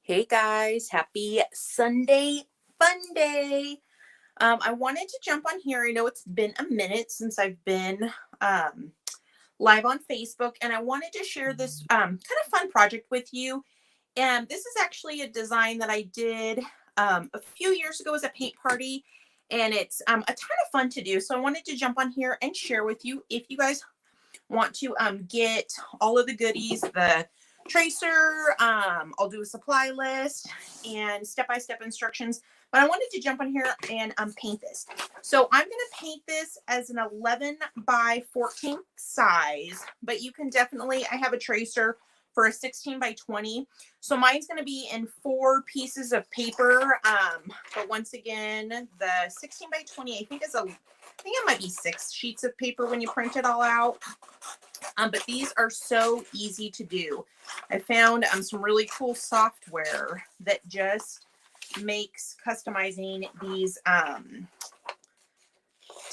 Hey guys, happy Sunday fun day. I wanted to jump on here. I know it's been a minute since I've been um, live on Facebook, and I wanted to share this kind of fun project with you. And this is actually a design that I did a few years ago as a paint party, and it's a ton of fun to do. So I wanted to jump on here and share with you. If you guys want to get all of the goodies, the tracer, I'll do a supply list and step-by-step instructions, but I wanted to jump on here and paint this. So I'm going to paint this as an 11 by 14 size, but you can definitely, I have a tracer for a 16 by 20. So mine's going to be in 4 pieces of paper. But once again, the 16 by 20, I think it might be 6 sheets of paper when you print it all out. But these are so easy to do. I found some really cool software that just makes customizing these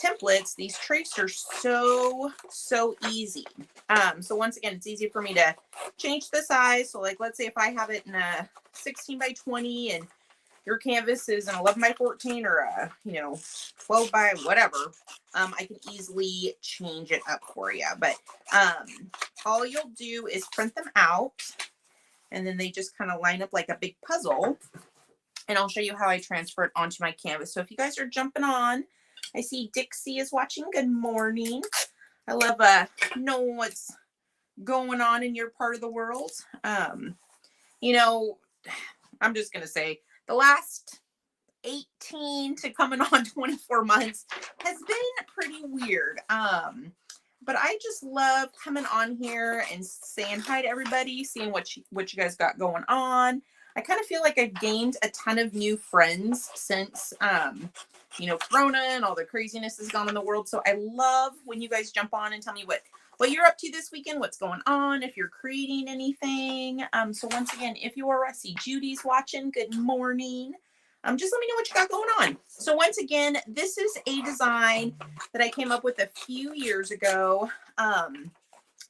templates, these tracers, so easy. So once again, it's easy for me to change the size. So like, let's say if I have it in a 16 by 20 and your canvas is an 11 by 14 or a 12 by whatever, I can easily change it up for you. But all you'll do is print them out, and then they just kind of line up like a big puzzle. And I'll show you how I transfer it onto my canvas. So if you guys are jumping on, I see Dixie is watching. Good morning. I love knowing what's going on in your part of the world. I'm just gonna say the last 18 to coming on 24 months has been pretty weird. But I just love coming on here and saying hi to everybody, seeing what you guys got going on. I kind of feel like I've gained a ton of new friends since Corona and all the craziness has gone in the world. So I love when you guys jump on and tell me what you're up to this weekend, what's going on, if you're creating anything. So once again, if you are, I see Judy's watching. Good morning. Just let me know what you got going on. So once again, this is a design that I came up with a few years ago.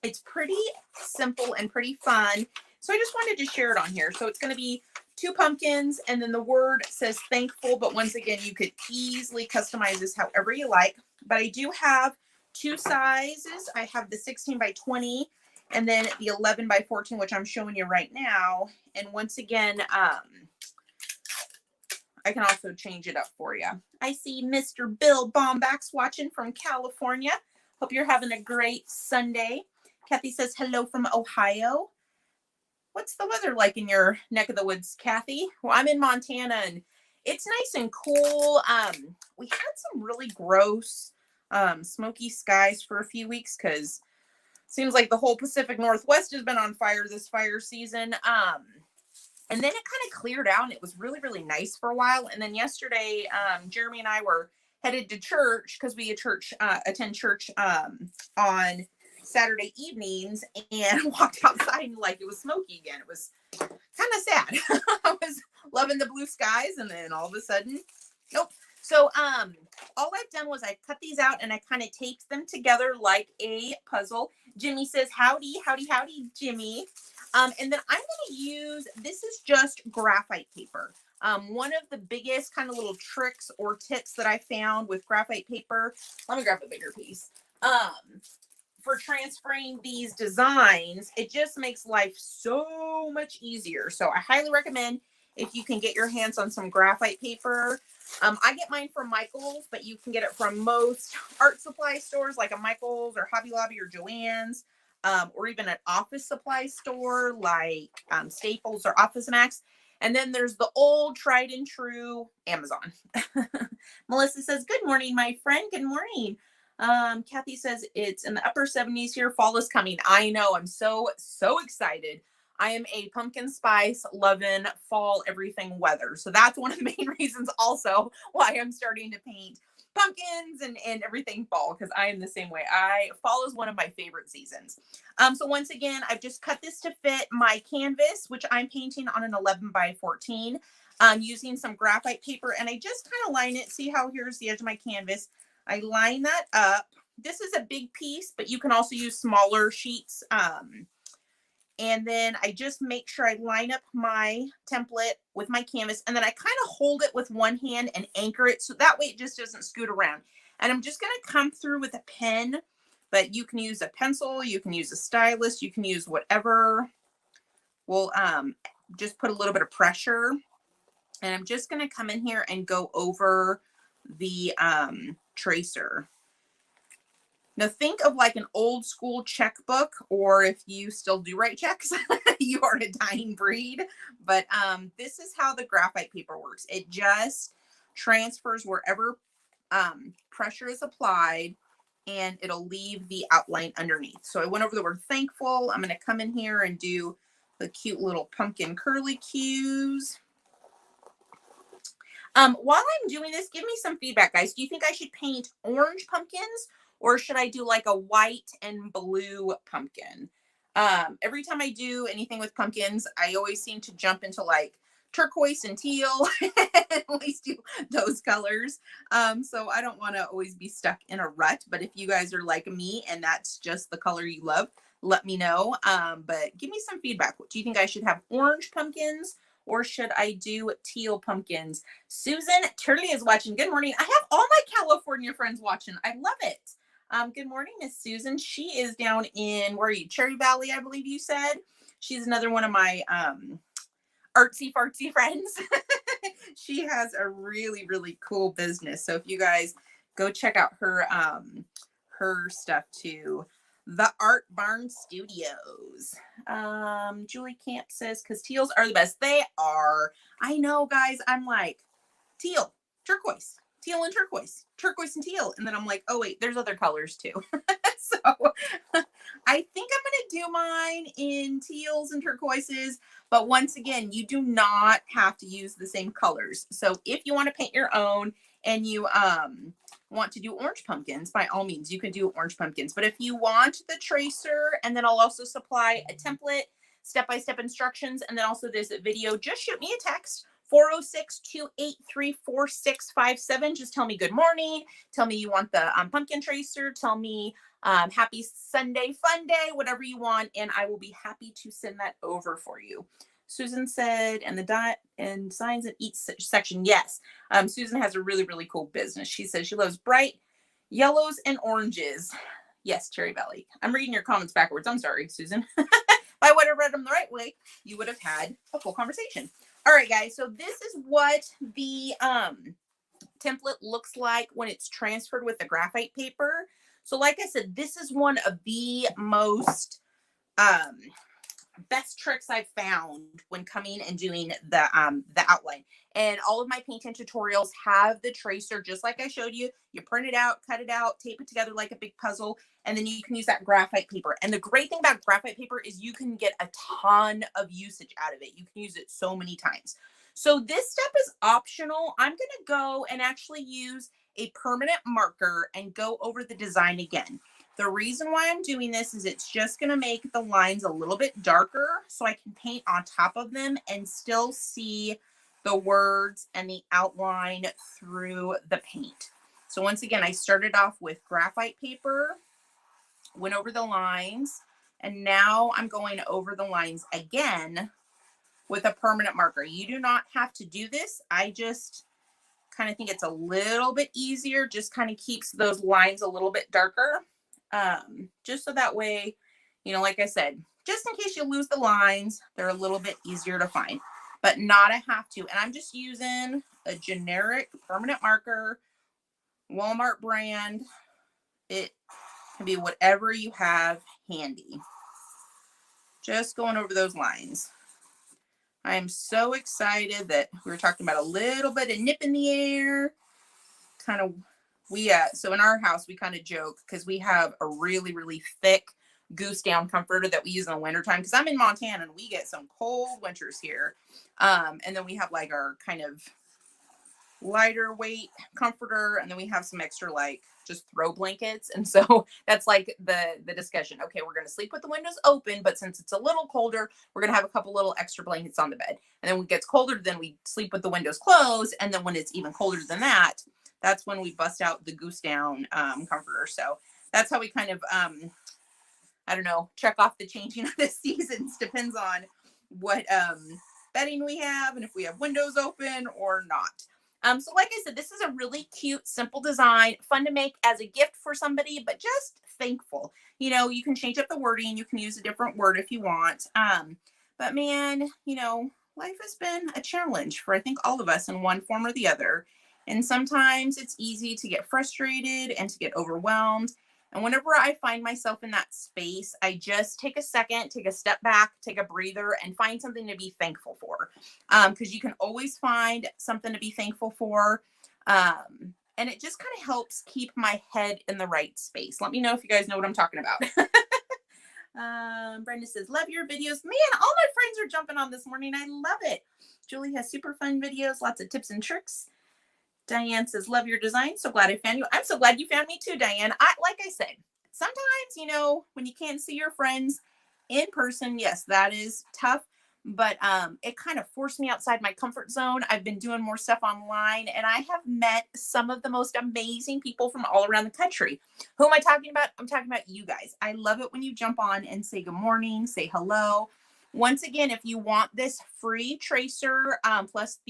It's pretty simple and pretty fun. So I just wanted to share it on here. So it's going to be 2 pumpkins, and then the word says thankful. But once again, you could easily customize this however you like. But I do have 2 sizes. I have the 16 by 20 and then the 11 by 14, which I'm showing you right now. And once again, I can also change it up for you. I see Mr. Bill Bombax watching from California. Hope you're having a great Sunday. Kathy says hello from Ohio. What's the weather like in your neck of the woods, Kathy? Well, I'm in Montana and it's nice and cool. We had some really gross smoky skies for a few weeks because it seems like the whole Pacific Northwest has been on fire this fire season. And then it kind of cleared out and it was really, really nice for a while. And then yesterday, Jeremy and I were headed to church because we attend church on Saturday evenings, and walked outside and like it was smoky again. It was kind of sad. I was loving the blue skies, and then all of a sudden, nope. So all I've done was I cut these out and I kind of taped them together like a puzzle. Jimmy says howdy, howdy, howdy, Jimmy. And then I'm going to use, this is just graphite paper. One of the biggest kind of little tricks or tips that I found with graphite paper, let me grab a bigger piece, for transferring these designs, it just makes life so much easier. So I highly recommend if you can get your hands on some graphite paper. I get mine from Michael's, but you can get it from most art supply stores like a Michael's or Hobby Lobby or Joann's, or even an office supply store like Staples or Office Max. And then there's the old tried and true Amazon. Melissa says, good morning, my friend. Good morning. Kathy says it's in the upper 70s here. Fall is coming. I know. I'm so excited. I am a pumpkin spice loving fall everything weather. So that's one of the main reasons also why I'm starting to paint pumpkins and everything fall, because I am the same way. Fall is one of my favorite seasons. So once again, I've just cut this to fit my canvas, which I'm painting on an 11 by 14, using some graphite paper, and I just kind of line it. See how here's the edge of my canvas. I line that up. This is a big piece, but you can also use smaller sheets. And then I just make sure I line up my template with my canvas, and then I kind of hold it with one hand and anchor it so that way it just doesn't scoot around. And I'm just going to come through with a pen, but you can use a pencil, you can use a stylus, you can use whatever will just put a little bit of pressure. And I'm just going to come in here and go over the tracer. Now think of like an old school checkbook, or if you still do write checks, you are a dying breed. But this is how the graphite paper works. It just transfers wherever pressure is applied, and it'll leave the outline underneath. So I went over the word thankful. I'm going to come in here and do the cute little pumpkin curly cues. While I'm doing this, give me some feedback, guys. Do you think I should paint orange pumpkins, or should I do like a white and blue pumpkin? Every time I do anything with pumpkins, I always seem to jump into like turquoise and teal, at least do those colors. So I don't want to always be stuck in a rut, but if you guys are like me and that's just the color you love, let me know. But give me some feedback. Do you think I should have orange pumpkins, or should I do teal pumpkins? Susan Turley is watching. Good morning. I have all my California friends watching. I love it. Good morning, Miss Susan. She is down in, where are you? Cherry Valley, I believe you said. She's another one of my artsy fartsy friends. She has a really, really cool business. So if you guys go check out her stuff too. The Art Barn Studios. Julie Camp says, because teals are the best. They are. I know, guys. I'm like, teal, turquoise, teal and turquoise, turquoise and teal. And then I'm like, oh, wait, there's other colors too. So I think I'm going to do mine in teals and turquoises. But once again, you do not have to use the same colors. So if you want to paint your own and you want to do orange pumpkins, by all means, you can do orange pumpkins. But if you want the tracer, and then I'll also supply a template, step-by-step instructions, and then also this video, just shoot me a text, 406-283-4657. Just tell me good morning. Tell me you want the pumpkin tracer. Tell me happy Sunday fun day, whatever you want, and I will be happy to send that over for you. Susan said, and the dot and signs in each section. Yes. Susan has a really, really cool business. She says she loves bright yellows and oranges. Yes, Cherry Valley. I'm reading your comments backwards. I'm sorry, Susan. If I would have read them the right way, you would have had a full conversation. All right, guys. So this is what the template looks like when it's transferred with the graphite paper. So like I said, this is one of the most best tricks I've found when coming and doing the outline. And all of my painting tutorials have the tracer, just like I showed you. You print it out, cut it out, tape it together like a big puzzle, and then you can use that graphite paper. And the great thing about graphite paper is you can get a ton of usage out of it. You can use it so many times. So this step is optional. I'm going to go and actually use a permanent marker and go over the design again. The reason why I'm doing this is it's just going to make the lines a little bit darker so I can paint on top of them and still see the words and the outline through the paint. So once again, I started off with graphite paper, went over the lines, and now I'm going over the lines again with a permanent marker. You do not have to do this. I just kind of think it's a little bit easier, just kind of keeps those lines a little bit darker. Just so that way, you know, like I said, just in case you lose the lines, they're a little bit easier to find, but not a have to. And I'm just using a generic permanent marker, Walmart brand. It can be whatever you have handy. Just going over those lines. I am so excited that we were talking about a little bit of nip in the air. Kind of, so in our house, we kind of joke because we have a really, really thick goose down comforter that we use in the wintertime, because I'm in Montana and we get some cold winters here. And then we have like our kind of lighter weight comforter, and then we have some extra like just throw blankets. And so that's like the discussion. Okay, we're going to sleep with the windows open, but since it's a little colder, we're going to have a couple little extra blankets on the bed. And then when it gets colder, then we sleep with the windows closed. And then when it's even colder than that, that's when we bust out the goose down comforter. So that's how we kind of, I don't know, check off the changing of the seasons. Depends on what bedding we have and if we have windows open or not. So like I said, this is a really cute, simple design, fun to make as a gift for somebody, but just thankful. You know, you can change up the wording. You can use a different word if you want. But man, you know, life has been a challenge for I think all of us in one form or the other. And sometimes it's easy to get frustrated and to get overwhelmed. And whenever I find myself in that space, I just take a second, take a step back, take a breather, and find something to be thankful for. Because you can always find something to be thankful for. And it just kind of helps keep my head in the right space. Let me know if you guys know what I'm talking about. Brenda says, love your videos. Man, all my friends are jumping on this morning. I love it. Julie has super fun videos, lots of tips and tricks. Diane says, love your design. So glad I found you. I'm so glad you found me too, Diane. Like I said, sometimes, you know, when you can't see your friends in person, yes, that is tough. But it kind of forced me outside my comfort zone. I've been doing more stuff online, and I have met some of the most amazing people from all around the country. Who am I talking about? I'm talking about you guys. I love it when you jump on and say good morning, say hello. Once again, if you want this free tracer, plus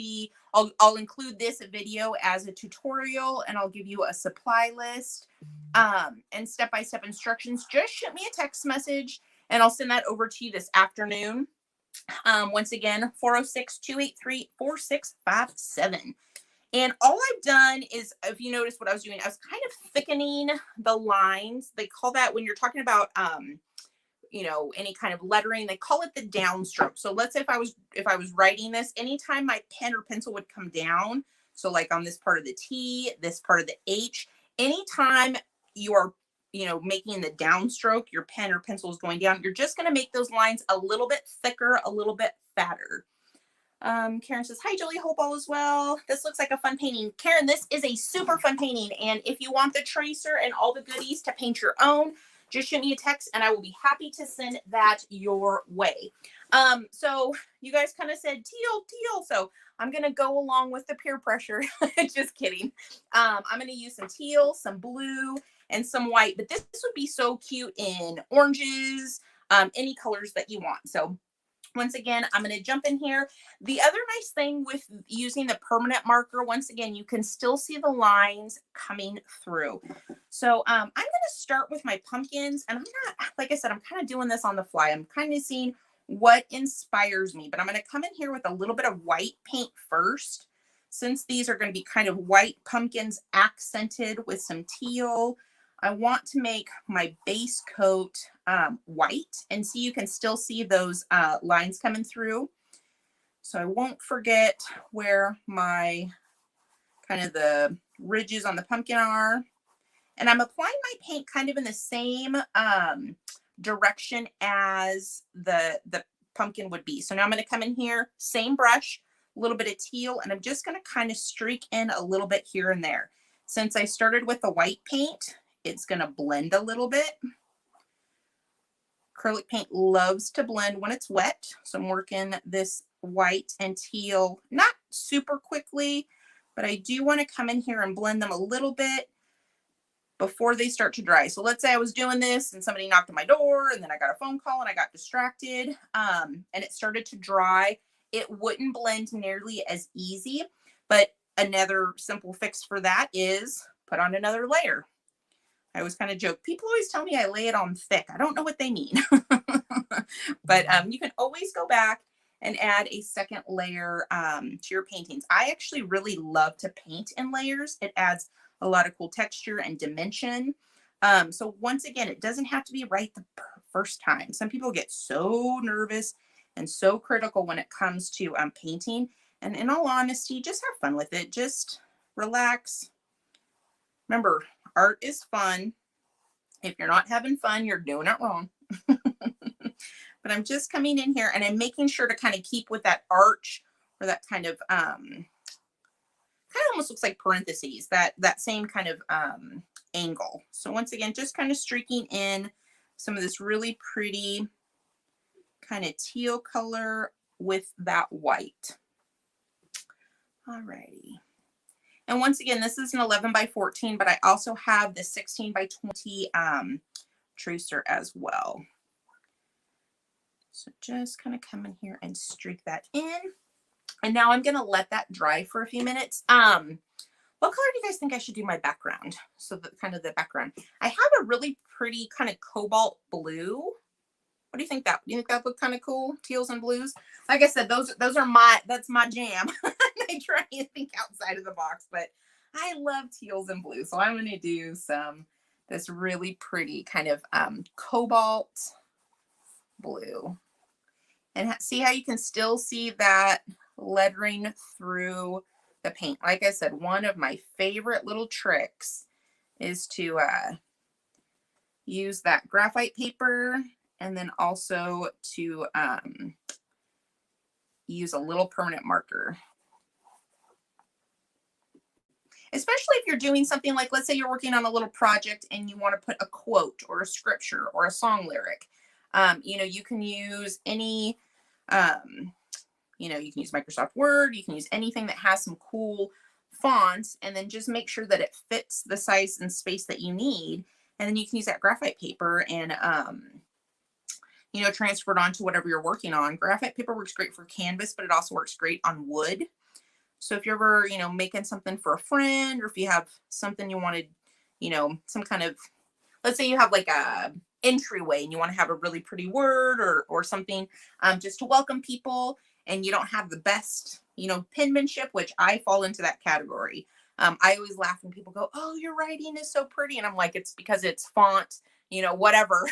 I'll include this video as a tutorial, and I'll give you a supply list and step-by-step instructions. Just shoot me a text message, and I'll send that over to you this afternoon. Once again, 406-283-4657. And all I've done is, if you notice what I was doing, I was kind of thickening the lines. They call that, when you're talking about, you know, any kind of lettering, they call it the downstroke. So let's say if I was writing this, anytime my pen or pencil would come down, so like on this part of the T, this part of the H, anytime you are, you know, making the downstroke, your pen or pencil is going down, you're just going to make those lines a little bit thicker, a little bit fatter. Karen says, hi, Julie, hope all is well. This looks like a fun painting. Karen, this is a super fun painting. And if you want the tracer and all the goodies to paint your own, just shoot me a text and I will be happy to send that your way. So you guys kind of said teal. So I'm going to go along with the peer pressure. Just kidding. I'm going to use some teal, some blue, and some white, but this would be so cute in oranges, any colors that you want. So once again, I'm going to jump in here. The other nice thing with using the permanent marker, once again, you can still see the lines coming through. So I'm going to start with my pumpkins, and I'm not, like I said, I'm kind of doing this on the fly. I'm kind of seeing what inspires me, but I'm going to come in here with a little bit of white paint first, since these are going to be kind of white pumpkins accented with some teal. I want to make my base coat white, and see, you can still see those lines coming through. So I won't forget where my kind of the ridges on the pumpkin are. And I'm applying my paint kind of in the same direction as the pumpkin would be. So now I'm going to come in here, same brush, a little bit of teal, and I'm just going to kind of streak in a little bit here and there. Since I started with the white paint, it's going to blend a little bit. Acrylic paint loves to blend when it's wet. So I'm working this white and teal, not super quickly, but I do want to come in here and blend them a little bit before they start to dry. So let's say I was doing this and somebody knocked on my door, and then I got a phone call and I got distracted, and it started to dry. It wouldn't blend nearly as easy, but another simple fix for that is put on another layer. I always kind of joke. People always tell me I lay it on thick. I don't know what they mean. But you can always go back and add a second layer to your paintings. I actually really love to paint in layers. It adds a lot of cool texture and dimension. So once again, it doesn't have to be right the first time. Some people get so nervous and so critical when it comes to painting. And in all honesty, just have fun with it. Just relax. Remember, art is fun. If you're not having fun, you're doing it wrong. But I'm just coming in here and I'm making sure to kind of keep with that arch, or that kind of almost looks like parentheses, that same kind of angle. So once again, just kind of streaking in some of this really pretty kind of teal color with that white. Alrighty. And once again, this is an 11 by 14, but I also have the 16 by 20 tracer as well. So just kind of come in here and streak that in. And now I'm going to let that dry for a few minutes. What color do you guys think I should do my background? So the kind of the background. I have a really pretty kind of cobalt blue. What do you think that? Do you think that look kind of cool? Teals and blues. Like I said, that's my jam. I try to think outside of the box, but I love teals and blues. So I'm going to do this really pretty kind of cobalt blue. And see how you can still see that lettering through the paint. Like I said, one of my favorite little tricks is to use that graphite paper, and then also to use a little permanent marker. Especially if you're doing something like, let's say you're working on a little project and you want to put a quote or a scripture or a song lyric. You know, you can use any, you know, you can use Microsoft Word, you can use anything that has some cool fonts, and then just make sure that it fits the size and space that you need. And then you can use that graphite paper and, you know, transfer it onto whatever you're working on. Graphite paper works great for canvas, but it also works great on wood. So if you're ever, you know, making something for a friend, or if you have something you wanted, you know, some kind of, let's say you have like a entryway and you want to have a really pretty word or something, just to welcome people, and you don't have the best, you know, penmanship, which I fall into that category. I always laugh when people go, "Oh, your writing is so pretty." And I'm like, it's because it's font, you know, whatever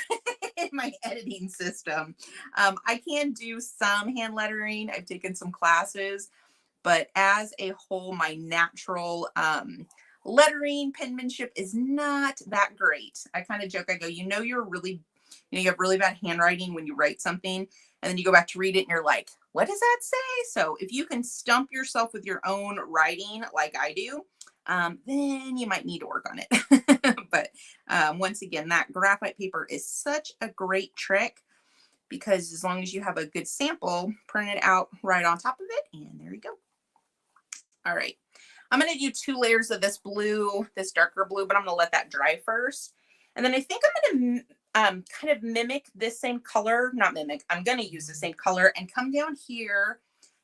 in my editing system. I can do some hand lettering. I've taken some classes, but as a whole, my natural lettering penmanship is not that great. I kind of joke, I go, you know, you have really bad handwriting when you write something, and then you go back to read it and you're like, what does that say? So if you can stump yourself with your own writing like I do, then you might need to work on it. But once again, that graphite paper is such a great trick, because as long as you have a good sample, print it out right on top of it, and there you go. All right, I'm going to do 2 layers of this blue, this darker blue, but I'm going to let that dry first. And then I think I'm going to kind of mimic this same color, not mimic, I'm going to use the same color and come down here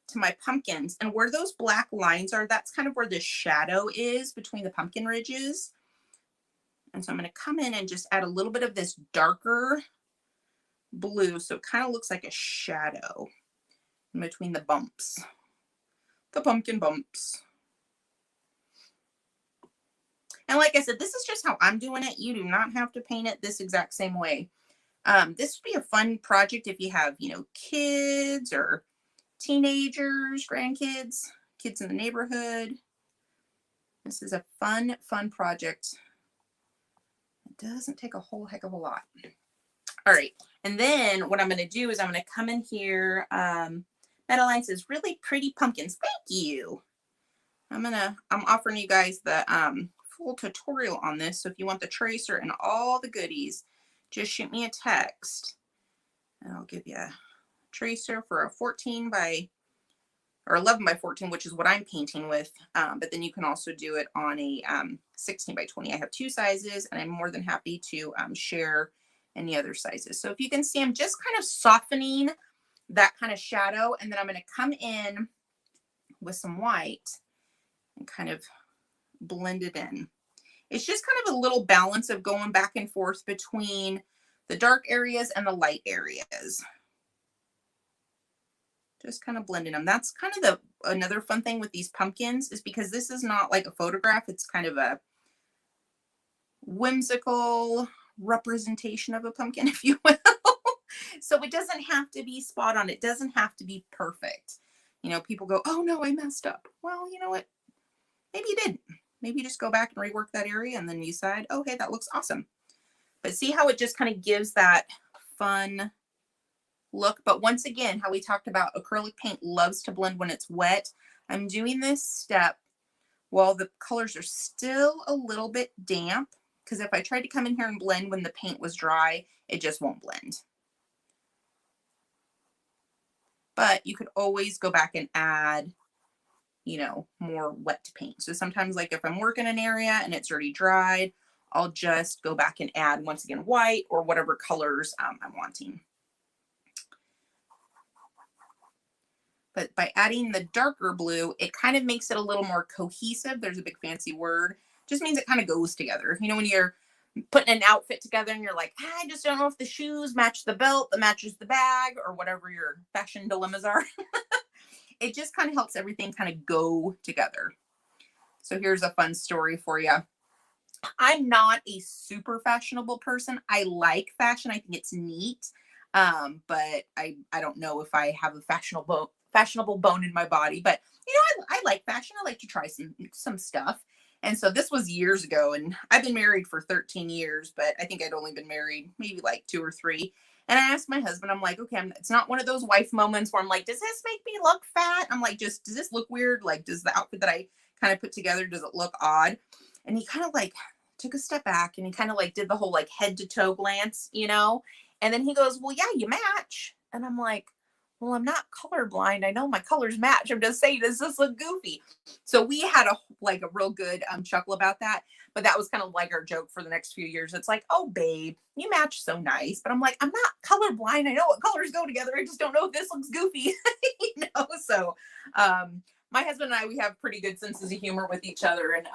to my pumpkins. And where those black lines are, that's kind of where the shadow is between the pumpkin ridges. And so I'm going to come in and just add a little bit of this darker blue, so it kind of looks like a shadow in between the bumps, the pumpkin bumps. And like I said, this is just how I'm doing it. You do not have to paint it this exact same way. This would be a fun project if you have, you know, kids or teenagers, grandkids, kids in the neighborhood. This is a fun project. It doesn't take a whole heck of a lot. All right. And then what I'm going to do is I'm going to come in here. Meadowline says, really pretty pumpkins. Thank you. I'm offering you guys the full tutorial on this. So if you want the tracer and all the goodies, just shoot me a text and I'll give you a tracer for a 14 by or 11 by 14, which is what I'm painting with. But then you can also do it on a 16 by 20. I have 2 sizes, and I'm more than happy to share any other sizes. So if you can see, I'm just kind of softening that kind of shadow, and then I'm going to come in with some white and kind of blend it in. It's just kind of a little balance of going back and forth between the dark areas and the light areas. Just kind of blending them. That's kind of another fun thing with these pumpkins, is because this is not like a photograph. It's kind of a whimsical representation of a pumpkin, if you will. So it doesn't have to be spot on. It doesn't have to be perfect. You know, people go, oh no, I messed up. Well, you know what? Maybe you didn't. Maybe you just go back and rework that area, and then you decide, oh, hey, that looks awesome. But see how it just kind of gives that fun look. But once again, how we talked about, acrylic paint loves to blend when it's wet. I'm doing this step while the colors are still a little bit damp, because if I tried to come in here and blend when the paint was dry, it just won't blend. But you could always go back and add, you know, more wet paint. So sometimes, like if I'm working an area and it's already dried, I'll just go back and add, once again, white or whatever colors I'm wanting. But by adding the darker blue, it kind of makes it a little more cohesive. There's a big fancy word. Just means it kind of goes together. You know, when you're putting an outfit together and you're like, I just don't know if the shoes match the belt that matches the bag or whatever your fashion dilemmas are. It just kind of helps everything kind of go together. So here's a fun story for you. I'm not a super fashionable person. I like fashion. I think it's neat. But I don't know if I have a fashionable bone in my body, but you know, I like fashion. I like to try some stuff. And so this was years ago, and I've been married for 13 years, but I think I'd only been married maybe like 2 or 3. And I asked my husband, I'm like, okay, it's not one of those wife moments where I'm like, does this make me look fat? I'm like, does this look weird? Like, does the outfit that I kind of put together, does it look odd? And he kind of like took a step back and he kind of like did the whole like head to toe glance, you know? And then he goes, well, yeah, you match. And I'm like, well, I'm not colorblind. I know my colors match. I'm just saying, does this look goofy? So we had a real good chuckle about that. But that was kind of like our joke for the next few years. It's like, oh, babe, you match so nice. But I'm like, I'm not colorblind. I know what colors go together. I just don't know if this looks goofy. You know? So my husband and I, we have pretty good senses of humor with each other. And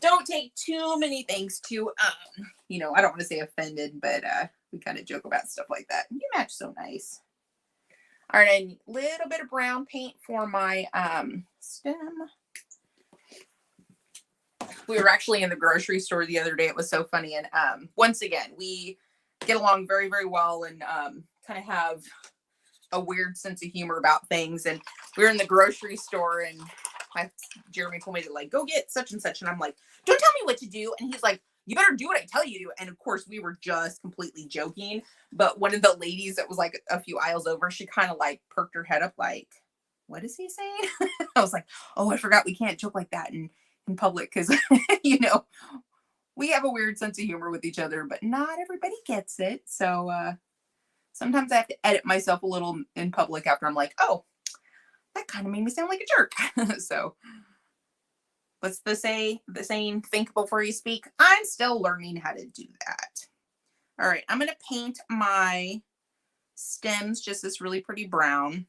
don't take too many things to, you know, I don't want to say offended, but we kind of joke about stuff like that. You match so nice. All right, I need a little bit of brown paint for my stem. We were actually in the grocery store the other day. It was so funny. And once again, we get along very, very well and kind of have a weird sense of humor about things. And we were in the grocery store and Jeremy told me to like, go get such and such. And I'm like, don't tell me what to do. And he's like, you better do what I tell you. And of course we were just completely joking. But one of the ladies that was like a few aisles over, she kind of like perked her head up like, what is he saying? I was like, oh, I forgot we can't joke like that in public. Cause you know, we have a weird sense of humor with each other, but not everybody gets it. So, sometimes I have to edit myself a little in public after I'm like, oh, that kind of made me sound like a jerk. So what's the saying, think before you speak? I'm still learning how to do that. All right, I'm going to paint my stems just this really pretty brown.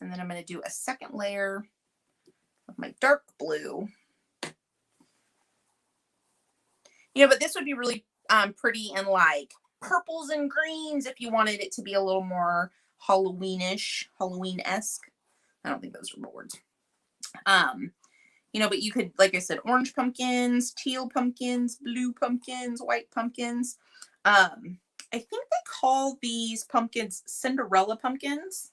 And then I'm going to do a second layer of my dark blue. You know, but this would be really pretty in like purples and greens if you wanted it to be a little more Halloween-ish, Halloween-esque. I don't think those are words. You know, but you could, like I said, orange pumpkins, teal pumpkins, blue pumpkins, white pumpkins. I think they call these pumpkins Cinderella pumpkins.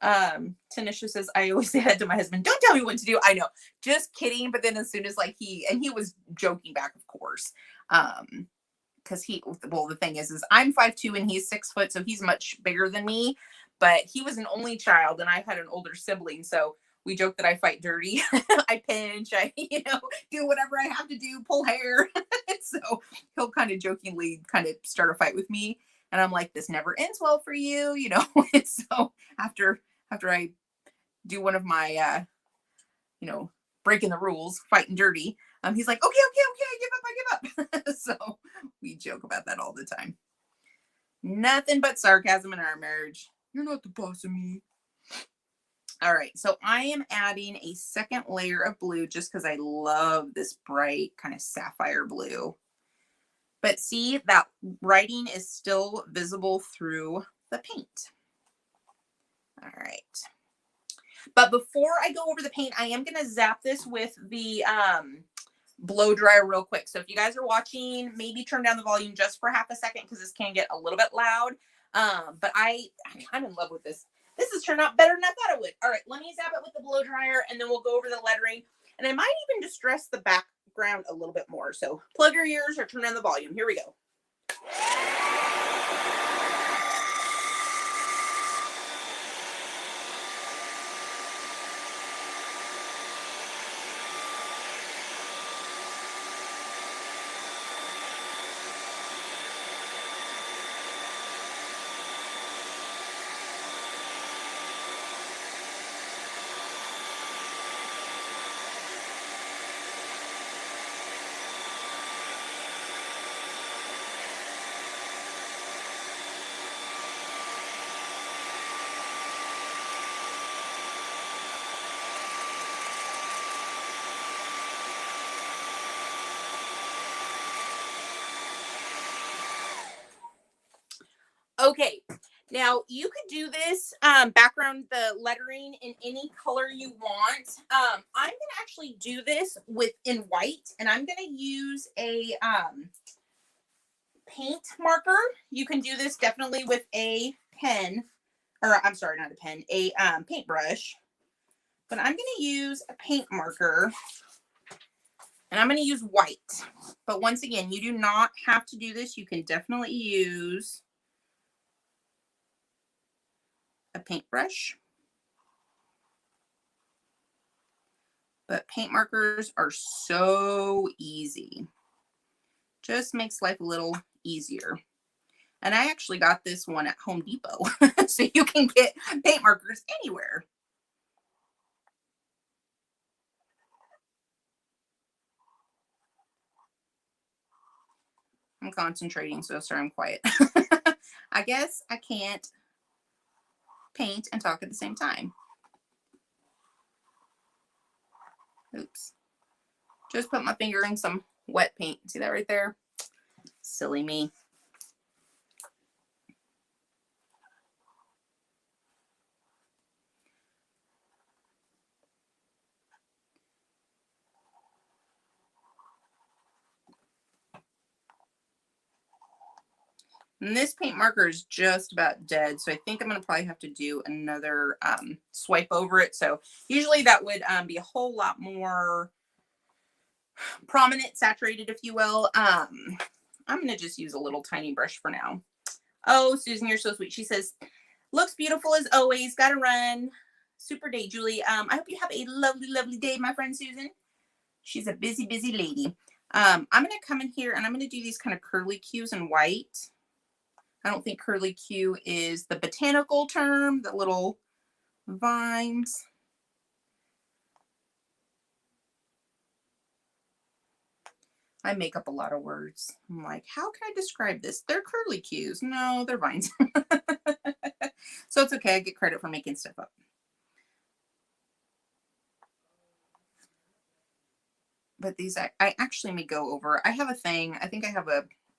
Tanisha says, I always say that to my husband, don't tell me what to do. I know, just kidding. But then as soon as like he was joking back, of course. Because the thing is I'm 5'2" and he's 6 foot, so he's much bigger than me. But he was an only child, and I had an older sibling, so we joke that I fight dirty. I pinch, I do whatever I have to do, pull hair. So he'll kind of jokingly kind of start a fight with me, and I'm like, this never ends well for you, you know. And so after I do one of my breaking the rules, fighting dirty, he's like, okay, I give up. So we joke about that all the time. Nothing but sarcasm in our marriage. You're not the boss of me. All right, so I am adding a second layer of blue just because I love this bright kind of sapphire blue. But see, that writing is still visible through the paint. All right. But before I go over the paint, I am going to zap this with the blow dryer real quick. So if you guys are watching, maybe turn down the volume just for half a second because this can get a little bit loud. But I'm in love with this. This has turned out better than I thought it would. All right, let me zap it with the blow dryer and then we'll go over the lettering. And I might even distress the background a little bit more. So plug your ears or turn down the volume. Here we go. Okay. Now you could do this background, the lettering in any color you want. I'm going to actually do this in white, and I'm going to use a paint marker. You can do this definitely with a pen, or I'm sorry, not a pen, a paintbrush. But I'm going to use a paint marker, and I'm going to use white. But once again, you do not have to do this. You can definitely use a paintbrush. But paint markers are so easy. Just makes life a little easier. And I actually got this one at Home Depot. So you can get paint markers anywhere. I'm concentrating, so sorry I'm quiet. I guess I can't paint and talk at the same time. Oops. Just put my finger in some wet paint. See that right there? Silly me. And this paint marker is just about dead, so I think I'm going to probably have to do another swipe over it. So usually that would be a whole lot more prominent, saturated, if you will. I'm going to just use a little tiny brush for now. Oh, Susan, you're so sweet. She says, looks beautiful as always. Got to run. Super day, Julie. I hope you have a lovely, lovely day, my friend Susan. She's a busy, busy lady. I'm going to come in here and I'm going to do these kind of curly cues in white. I don't think curly Q is the botanical term, the little vines. I make up a lot of words. I'm like, how can I describe this? They're curly Qs. No, they're vines. So it's okay. I get credit for making stuff up. But these, I actually may go over. I have a thing. I think I have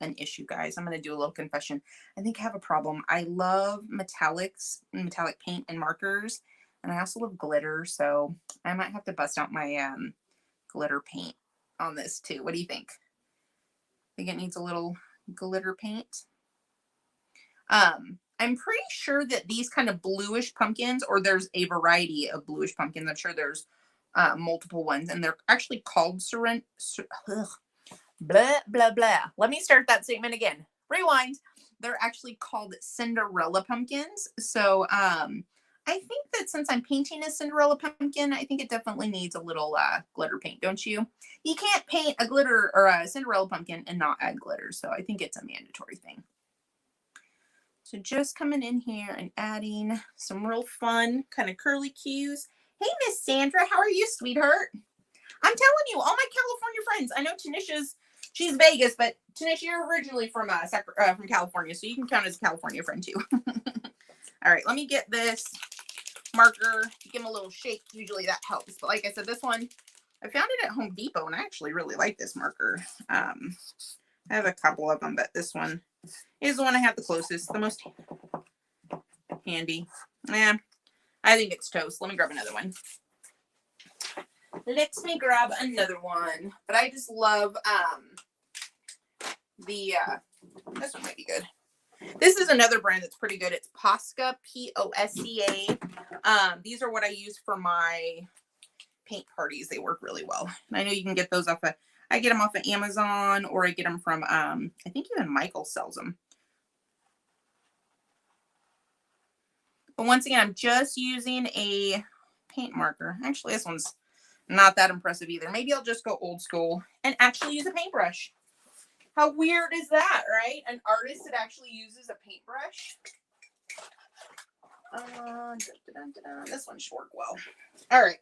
an issue, guys. I'm going to do a little confession. I think I have a problem. I love metallics, metallic paint and markers, and I also love glitter, so I might have to bust out my glitter paint on this too. What do you think? Think it needs a little glitter paint? I'm pretty sure that these kind of bluish pumpkins, or there's a variety of bluish pumpkins. I'm sure there's multiple ones, and they're actually called blah, blah, blah. Let me start that statement again. Rewind. They're actually called Cinderella pumpkins. So I think that since I'm painting a Cinderella pumpkin, I think it definitely needs a little glitter paint, don't you? You can't paint a glitter or a Cinderella pumpkin and not add glitter. So I think it's a mandatory thing. So just coming in here and adding some real fun kind of curly cues. Hey, Miss Sandra, how are you, sweetheart? I'm telling you, all my California friends. I know Tanisha's, she's Vegas, but Tanisha, you're originally from California, so you can count as a California friend too. All right, let me get this marker, give them a little shake. Usually that helps. But like I said, this one, I found it at Home Depot, and I actually really like this marker. I have a couple of them, but this one is the one I have the closest, the most handy. Yeah, I think it's toast. Let me grab another one. Let me grab another one. But I just love this one might be good. This is another brand that's pretty good. It's Posca, Posca. These are what I use for my paint parties. They work really well. And I know you can get those I get them off of Amazon, or I get them from, I think even Michael sells them. But once again, I'm just using a paint marker. Actually, this one's not that impressive either. Maybe I'll just go old school and actually use a paintbrush. How weird is that, right? An artist that actually uses a paintbrush. This one should work well. All right.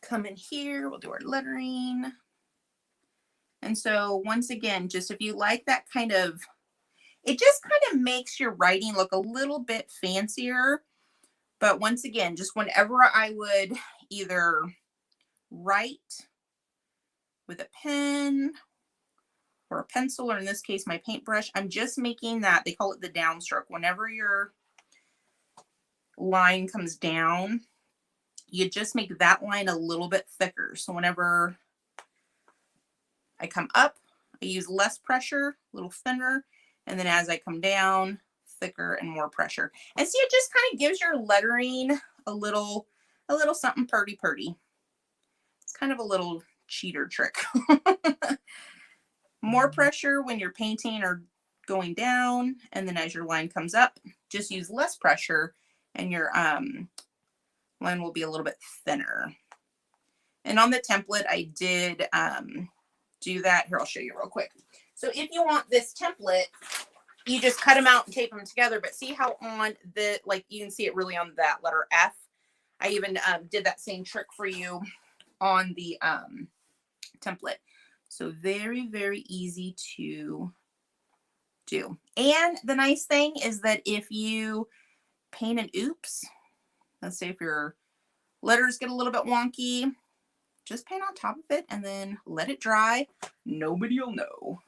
Come in here. We'll do our lettering. And so once again, just if you like that kind of, it just kind of makes your writing look a little bit fancier. But once again, just whenever I would either write with a pen or a pencil, or in this case, my paintbrush. I'm just making that, they call it the downstroke. Whenever your line comes down, you just make that line a little bit thicker. So whenever I come up, I use less pressure, a little thinner, and then as I come down, thicker and more pressure. And see, it just kind of gives your lettering a little something purty. It's kind of a little cheater trick. More pressure when you're painting or going down, and then as your line comes up, just use less pressure and your line will be a little bit thinner. And on the template, I did do that. Here, I'll show you real quick. So if you want this template, you just cut them out and tape them together. But see how on the, like, you can see it really on that letter F. I even did that same trick for you on the template. So very, very easy to do. And the nice thing is that if you paint an oops, let's say if your letters get a little bit wonky, just paint on top of it and then let it dry. Nobody will know.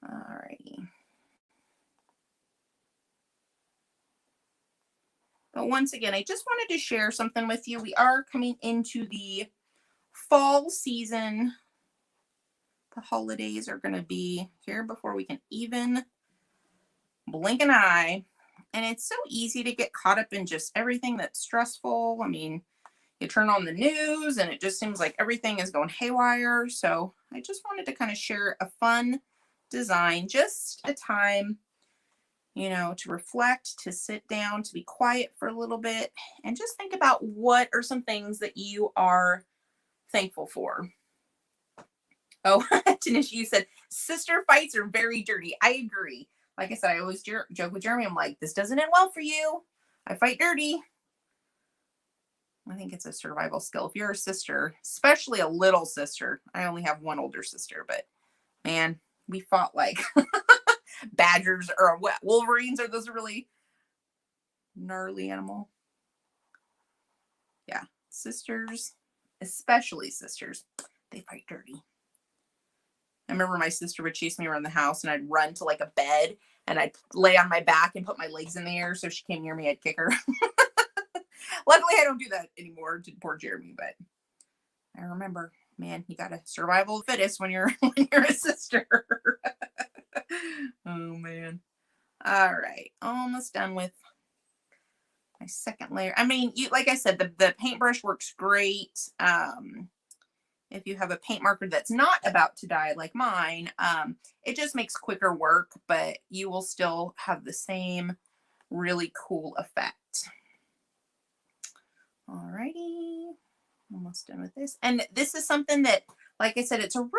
Alrighty. But once again, I just wanted to share something with you. We are coming into the fall season. The holidays are going to be here before we can even blink an eye. And it's so easy to get caught up in just everything that's stressful. I mean, you turn on the news and it just seems like everything is going haywire. So I just wanted to kind of share a fun design, just a time, you know, to reflect, to sit down, to be quiet for a little bit, and just think about what are some things that you are thankful for. Oh, Tanisha, you said sister fights are very dirty. I agree. Like I said, I always joke with Jeremy. I'm like, this doesn't end well for you. I fight dirty. I think it's a survival skill. If you're a sister, especially a little sister, I only have one older sister, but man, we fought like badgers or what? Wolverines are those really gnarly animal? Yeah, sisters, especially sisters, they fight dirty. I remember my sister would chase me around the house and I'd run to like a bed and I'd lay on my back and put my legs in the air. So if she came near me, I'd kick her. Luckily, I don't do that anymore to poor Jeremy, but I remember, man, you got to survival of the fittest when you're a sister. Oh man. All right. Almost done with my second layer. I mean, like I said, the paintbrush works great. If you have a paint marker that's not about to die like mine, it just makes quicker work, but you will still have the same really cool effect. Alrighty, almost done with this. And this is something that, like I said, it's a real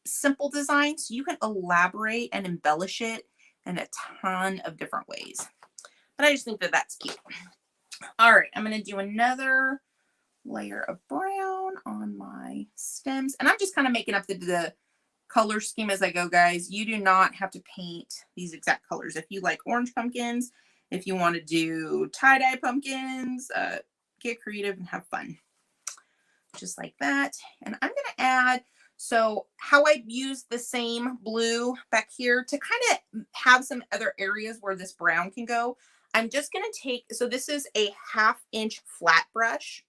simple design, so you can elaborate and embellish it in a ton of different ways. But I just think that that's cute. All right, I'm going to do another layer of brown on my stems, and I'm just kind of making up the color scheme as I go, guys. You do not have to paint these exact colors. If you like orange pumpkins, if you want to do tie-dye pumpkins, get creative and have fun, just like that. And I'm going to add, so how I use the same blue back here to kind of have some other areas where this brown can go. I'm just going to take, so this is a 1/2 inch flat brush.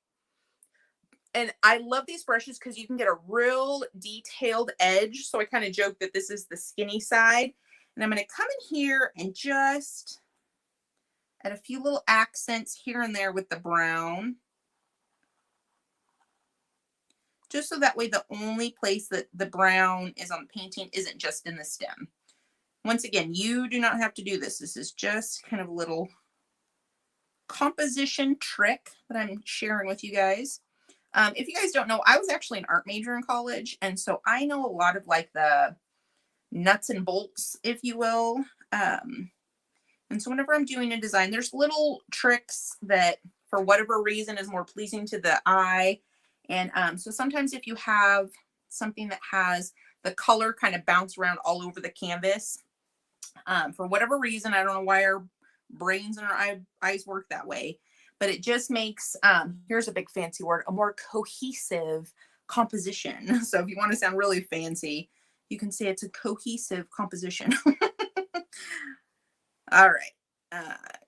And I love these brushes because you can get a real detailed edge. So I kind of joke that this is the skinny side. And I'm going to come in here and just add a few little accents here and there with the brown. Just so that way the only place that the brown is on the painting isn't just in the stem. Once again, you do not have to do this. This is just kind of a little composition trick that I'm sharing with you guys. If you guys don't know, I was actually an art major in college, and so I know a lot of like the nuts and bolts, if you will. And so whenever I'm doing a design, there's little tricks that for whatever reason is more pleasing to the eye. And so sometimes if you have something that has the color kind of bounce around all over the canvas, for whatever reason, I don't know why our brains and our eyes work that way, but it just makes, here's a big fancy word, a more cohesive composition. So if you want to sound really fancy, you can say it's a cohesive composition. All right.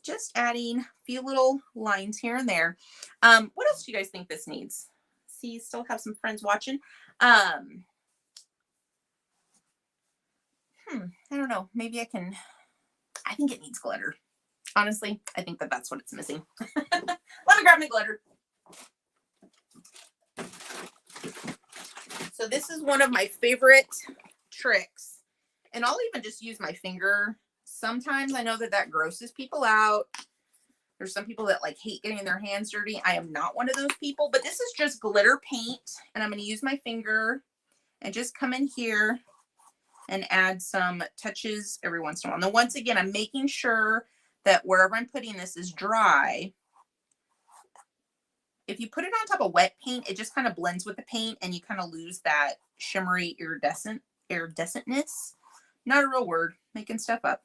Just adding a few little lines here and there. What else do you guys think this needs? See, still have some friends watching. I don't know. Maybe I think it needs glitter. Honestly, I think that's what it's missing. Let me grab my glitter. So this is one of my favorite tricks. And I'll even just use my finger. Sometimes I know that grosses people out. There's some people that like hate getting their hands dirty. I am not one of those people, but this is just glitter paint. And I'm going to use my finger and just come in here and add some touches every once in a while. Now, once again, I'm making sure that wherever I'm putting this is dry. If you put it on top of wet paint, it just kind of blends with the paint and you kind of lose that shimmery iridescentness. Not a real word, making stuff up.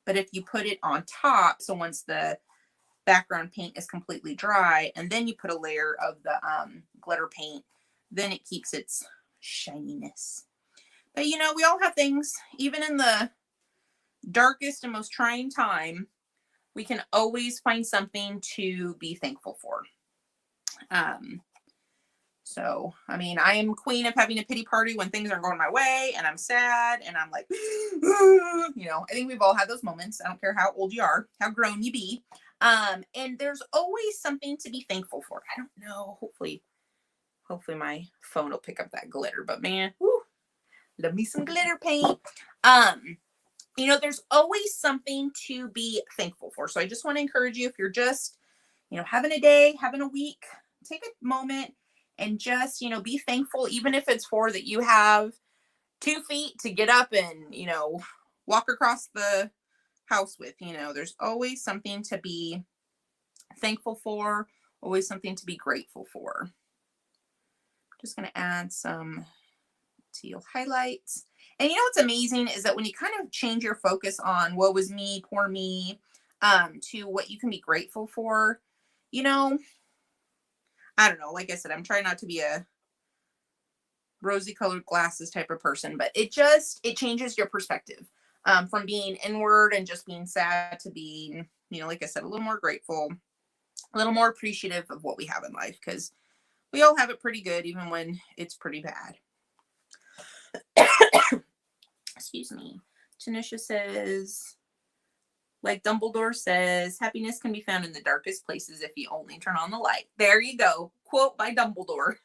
But if you put it on top, so once the background paint is completely dry, and then you put a layer of the glitter paint, then it keeps its shininess. But you know, we all have things, even in the darkest and most trying time, we can always find something to be thankful for. So, I mean, I am queen of having a pity party when things aren't going my way and I'm sad and I'm like, you know, I think we've all had those moments. I don't care how old you are, how grown you be. And there's always something to be thankful for. I don't know. Hopefully my phone will pick up that glitter, but man, whoo, love me some glitter paint. You know, there's always something to be thankful for. So I just want to encourage you, if you're just, you know, having a day, having a week, take a moment and just, you know, be thankful, even if it's for that you have 2 feet to get up and, you know, walk across the house with. You know, there's always something to be thankful for, always something to be grateful for. Just going to add some teal highlights. And you know what's amazing is that when you kind of change your focus on woe was me, poor me, to what you can be grateful for, you know, I don't know. Like I said, I'm trying not to be a rosy colored glasses type of person, but it changes your perspective from being inward and just being sad to being, you know, like I said, a little more grateful, a little more appreciative of what we have in life, because we all have it pretty good, even when it's pretty bad. Excuse me. Tanisha says, like Dumbledore says, happiness can be found in the darkest places if you only turn on the light. There you go. Quote by Dumbledore.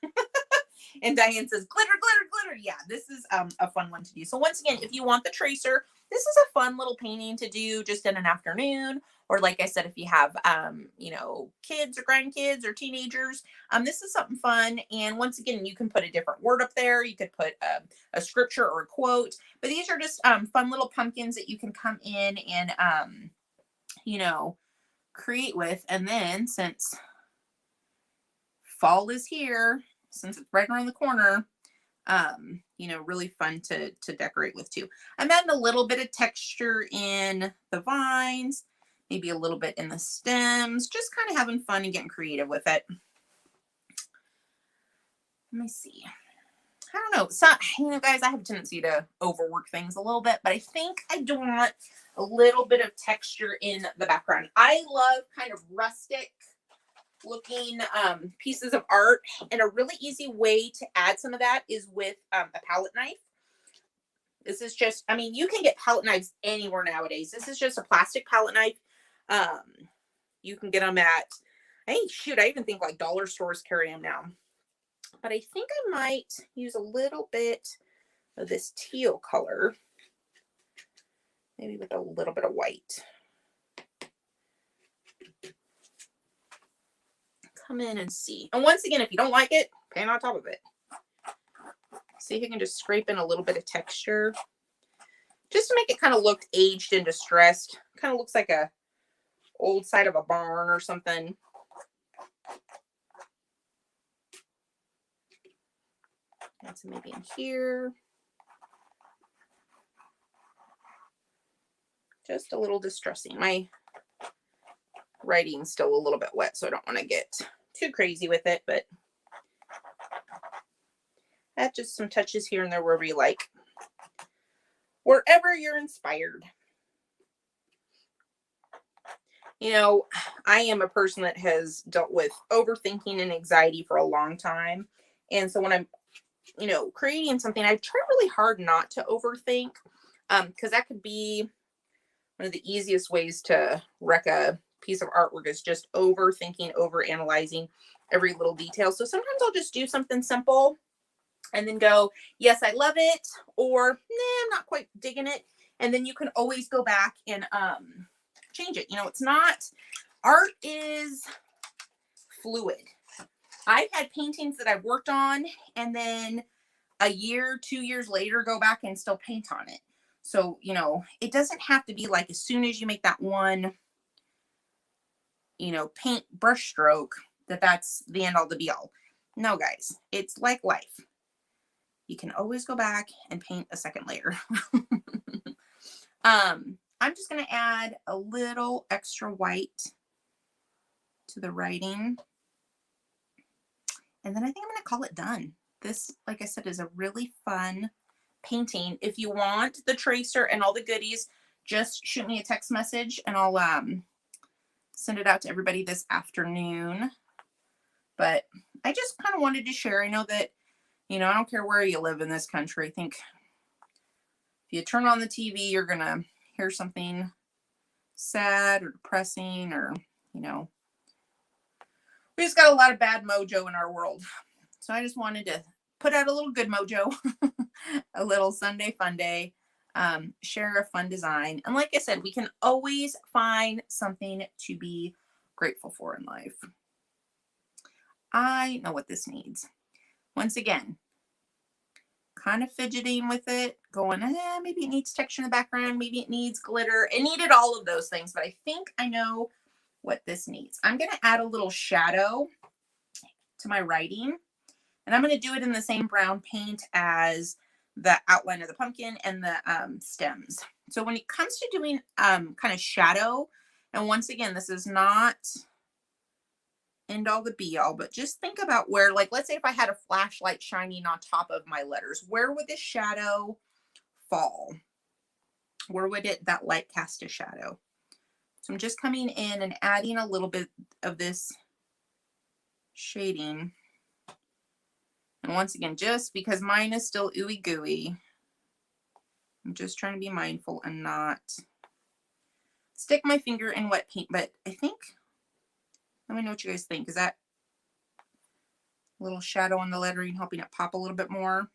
And Diane says, glitter, glitter, glitter. Yeah, this is a fun one to do. So once again, if you want the tracer, this is a fun little painting to do just in an afternoon. Or like I said, if you have, you know, kids or grandkids or teenagers, this is something fun. And once again, you can put a different word up there. You could put a scripture or a quote. But these are just fun little pumpkins that you can come in and, you know, create with. And then since fall is here, since it's right around the corner, you know, really fun to decorate with too. I'm adding a little bit of texture in the vines, maybe a little bit in the stems, just kind of having fun and getting creative with it. Let me see. I don't know. So, you know, guys, I have a tendency to overwork things a little bit, but I think I do want a little bit of texture in the background. I love kind of rustic looking pieces of art, and a really easy way to add some of that is with a palette knife. This is just, I mean, you can get palette knives anywhere nowadays. This is just a plastic palette knife. You can get them at, I even think like dollar stores carry them now. But I think I might use a little bit of this teal color, maybe with a little bit of white. Come in and see. And once again, if you don't like it, paint on top of it. See if you can just scrape in a little bit of texture, just to make it kind of look aged and distressed. Kind of looks like a old side of a barn or something. Add some maybe in here. Just a little distressing. My writing's still a little bit wet, so I don't want to get too crazy with it, but add just some touches here and there wherever you like. Wherever you're inspired. You know, I am a person that has dealt with overthinking and anxiety for a long time. And so when I'm, you know, creating something, I try really hard not to overthink, because that could be one of the easiest ways to wreck a piece of artwork is just overthinking, overanalyzing every little detail. So sometimes I'll just do something simple and then go, yes, I love it, or nah, I'm not quite digging it. And then you can always go back and change it. You know, it's not, art is fluid. I've had paintings that I've worked on and then a year, 2 years later, go back and still paint on it. So, you know, it doesn't have to be like as soon as you make that one, you know, paint brush stroke, that's the end all the be all. No, guys, it's like life. You can always go back and paint a second layer. I'm just going to add a little extra white to the writing. And then I think I'm going to call it done. This, like I said, is a really fun painting. If you want the tracer and all the goodies, just shoot me a text message and I'll send it out to everybody this afternoon. But I just kind of wanted to share. I know that, you know, I don't care where you live in this country. I think if you turn on the TV, you're going to hear something sad or depressing, or, you know, we just got a lot of bad mojo in our world. So I just wanted to put out a little good mojo, a little Sunday fun day, share a fun design. And like I said, we can always find something to be grateful for in life. I know what this needs. Once again, kind of fidgeting with it, going, maybe it needs texture in the background, maybe it needs glitter. It needed all of those things, but I think I know what this needs. I'm going to add a little shadow to my writing, and I'm going to do it in the same brown paint as the outline of the pumpkin and the stems. So when it comes to doing kind of shadow, and once again, this is not end all the be all, but just think about where, like, let's say if I had a flashlight shining on top of my letters, where would the shadow fall? Where would that light cast a shadow? So I'm just coming in and adding a little bit of this shading. And once again, just because mine is still ooey gooey, I'm just trying to be mindful and not stick my finger in wet paint. But I think, let me know what you guys think. Is that a little shadow on the lettering helping it pop a little bit more?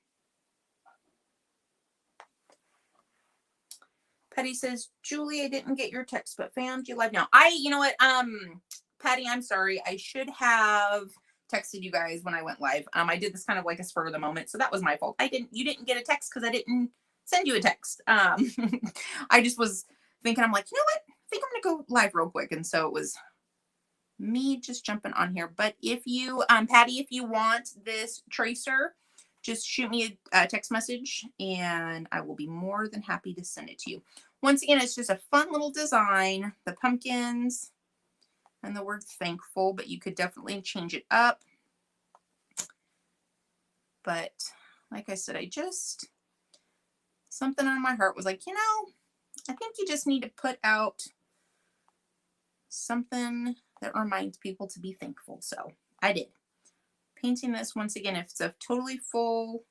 Patty says, Julie, I didn't get your text, but found you live now. You know what, Patty, I'm sorry. I should have texted you guys when I went live. I did this kind of like a spur of the moment, so that was my fault. You didn't get a text because I didn't send you a text. I just was thinking, I'm like, you know what? I think I'm gonna go live real quick, and so it was me just jumping on here. But if you, Patty, if you want this tracer, just shoot me a text message and I will be more than happy to send it to you. Once again, it's just a fun little design, the pumpkins and the word thankful, but you could definitely change it up. But like I said, something on my heart was like, you know, I think you just need to put out something that reminds people to be thankful. So I did. Painting this, once again, if it's a totally full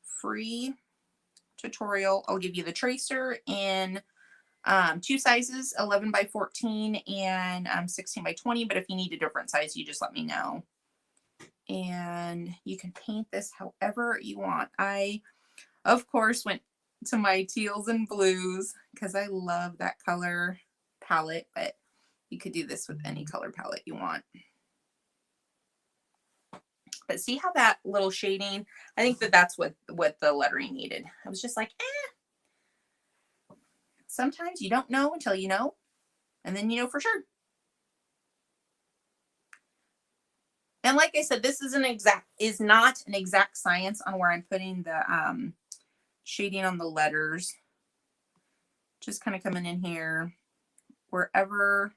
free tutorial, I'll give you the tracer in 2 sizes, 11 by 14 and 16 by 20. But if you need a different size, you just let me know. And you can paint this however you want. I, of course, went to my teals and blues because I love that color palette, but you could do this with any color palette you want. But see how that little shading, I think that's what the lettering needed. I was just like, sometimes you don't know until you know, and then you know for sure. And like I said, this is not an exact science on where I'm putting the shading on the letters. Just kind of coming in here wherever,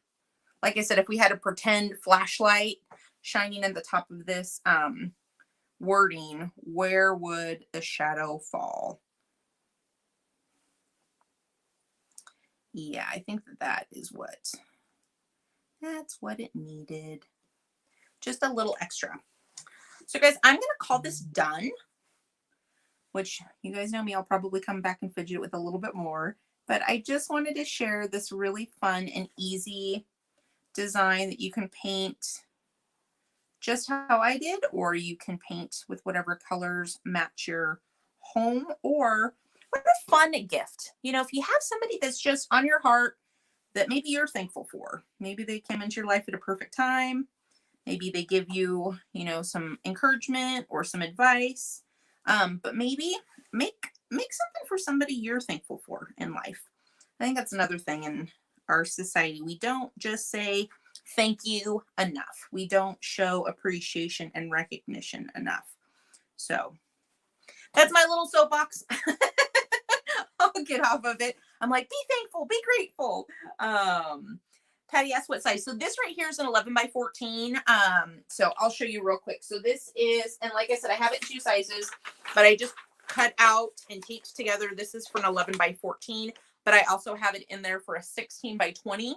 like I said, if we had a pretend flashlight shining in the top of this wording, where would the shadow fall? Yeah, I think that is that's what it needed. Just a little extra. So guys, I'm going to call this done, which you guys know me, I'll probably come back and fidget with a little bit more, but I just wanted to share this really fun and easy design that you can paint just how I did, or you can paint with whatever colors match your home, or what a fun gift. You know, if you have somebody that's just on your heart that maybe you're thankful for, maybe they came into your life at a perfect time, maybe they give you, you know, some encouragement or some advice, but maybe make something for somebody you're thankful for in life. I think that's another thing in our society. We don't just say thank you enough. We don't show appreciation and recognition enough. So that's my little soapbox. I'll get off of it. I'm like, be thankful, be grateful. Patty asked what size. So this right here is an 11 by 14. So I'll show you real quick. So this is, and like I said, I have it in 2 sizes, but I just cut out and taped together. This is for an 11 by 14, but I also have it in there for a 16 by 20.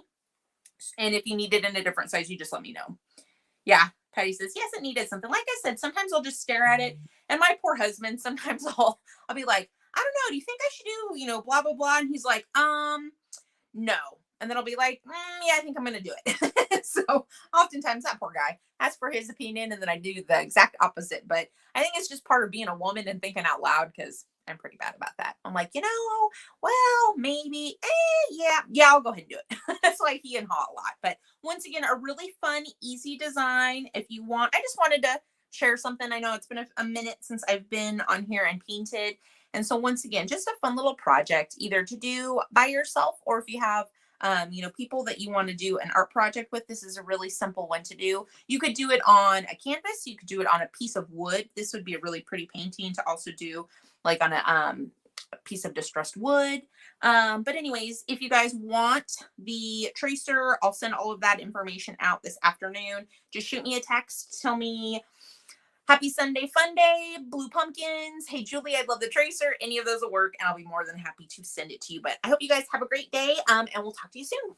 And if you need it in a different size, you just let me know. Yeah. Patty says, yes, it needed something. Like I said, sometimes I'll just stare at it. And my poor husband, sometimes I'll be like, I don't know, do you think I should do, you know, blah, blah, blah. And he's like, no. And then I'll be like, yeah, I think I'm going to do it. So oftentimes that poor guy asks for his opinion, and then I do the exact opposite. But I think it's just part of being a woman and thinking out loud, because I'm pretty bad about that. I'm like, you know, well, maybe, yeah, I'll go ahead and do it. That's why he and Ha a lot. But once again, a really fun, easy design. If you want, I just wanted to share something. I know it's been a minute since I've been on here and painted. And so once again, just a fun little project, either to do by yourself, or if you have you know, people that you want to do an art project with, this is a really simple one to do. You could do it on a canvas. You could do it on a piece of wood. This would be a really pretty painting to also do like on a piece of distressed wood. But anyways, if you guys want the tracer, I'll send all of that information out this afternoon. Just shoot me a text. Tell me, happy Sunday fun day, blue pumpkins. Hey, Julie, I'd love the tracer. Any of those will work, and I'll be more than happy to send it to you. But I hope you guys have a great day, and we'll talk to you soon.